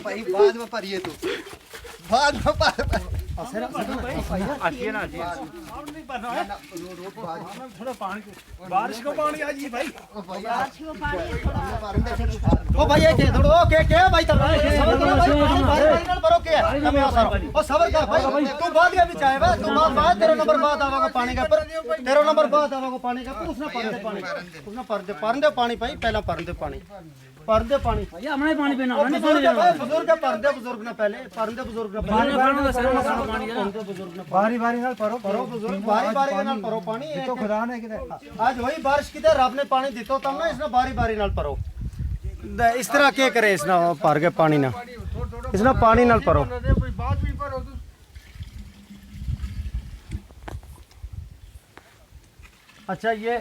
भाई बाद में भरिए तू बाद में भर आइए ना जी नहीं भरना है थोड़ा पानी बारिश का पानी आ जी भाई ओ भाई ये के थोड़ा के भाई तर बरो के हमें ओ सबर कर भाई तू बाद के भी चाहे बा तू बाद तेरा नंबर बाद आवा को पानी का पर तेरा नंबर बाद आवा को पानी का उसने पर दे पानी भाई पहला पर दे पानी भैया हमने पानी पीना हमने बुजुर्ग ने पहले बुजुर्ग ने बारी बारी नाल परो बुजुर्ग बारी नाल परो पानी तो खुदा ने किधर आज वही बारिश किधर रब ने पानी दितो तब ना इसने बारी नाल परो इस तरह के करे इसने भर के पानी ना इसने पानी नाल परो अच्छा ये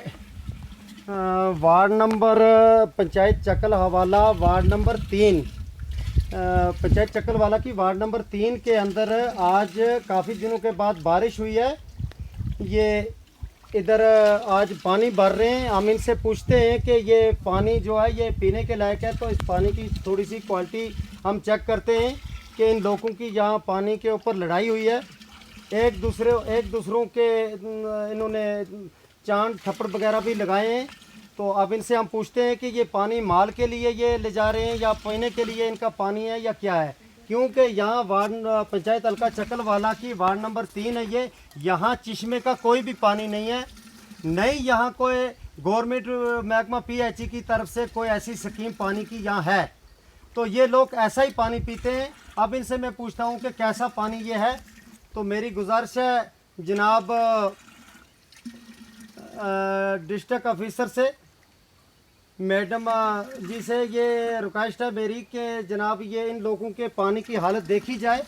वार्ड नंबर पंचायत चकल हवाला वार्ड नंबर 3 पंचायत चकल वाला की वार्ड नंबर 3 के अंदर आज काफ़ी दिनों के बाद बारिश हुई है। ये इधर आज पानी भर रहे हैं। हम इनसे पूछते हैं कि ये पानी जो है ये पीने के लायक है, तो इस पानी की थोड़ी सी क्वालिटी हम चेक करते हैं कि इन लोगों की यहाँ पानी के ऊपर लड़ाई हुई है। एक दूसरों के इन्होंने चांद थप्पड़ वगैरह भी लगाए हैं। तो अब इनसे हम पूछते हैं कि ये पानी माल के लिए ये ले जा रहे हैं या पीने के लिए इनका पानी है या क्या है, क्योंकि यहाँ वार्ड पंचायत हल्का चकल वाला की वार्ड नंबर 3 है ये। यहाँ चश्मे का कोई भी पानी नहीं है, नहीं यहाँ कोई गवर्नमेंट महकमा PHE की तरफ से कोई ऐसी स्कीम पानी की यहाँ है। तो ये लोग ऐसा ही पानी पीते हैं। अब इनसे मैं पूछता हूँ कि कैसा पानी ये है। तो मेरी गुजारिश है जनाब डिस्ट्रिक्ट ऑफिसर से मैडम जी से ये रिक्वेस्ट है मेरी कि जनाब ये इन लोगों के पानी की हालत देखी जाए।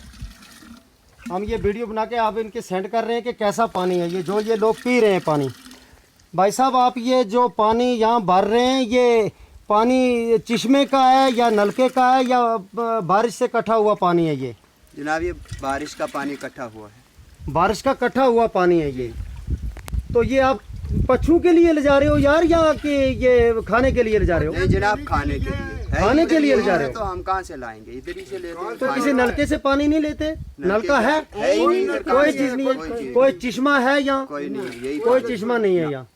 हम ये वीडियो बना के आप इनके सेंड कर रहे हैं कि कैसा पानी है ये जो ये लोग पी रहे हैं पानी। भाई साहब आप ये जो पानी यहाँ भर रहे हैं ये पानी चश्मे का है या नलके का है या बारिश से इकट्ठा हुआ पानी है ये? जनाब ये बारिश का पानी इकट्ठा हुआ है। बारिश का इकट्ठा हुआ पानी है ये। तो ये आप पशुओं के लिए ले जा रहे हो यार या कि ये खाने के लिए ले जा रहे हो? नहीं जनाब खाने के लिए। खाने के लिए ले जा रहे हो? तो हम कहाँ से लाएंगे, इधर ही से लेते हैं। तो किसी नलके से पानी नहीं लेते? नलका है ही नहीं, कोई चीज नहीं है, कोई चश्मा है यहाँ? कोई नहीं, यही कोई चश्मा नहीं है यहाँ।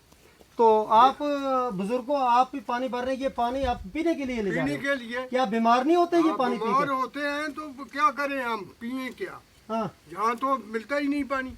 तो आप बुजुर्गों आप भी पानी भर रहे हैं, ये पानी आप पीने के लिए ले जा रहे पीने हो? के लिए। क्या बीमार नहीं होते ये पानी पी बीमार के? होते हैं तो क्या करें हम, पिए क्या? हाँ यहाँ तो मिलता ही नहीं पानी।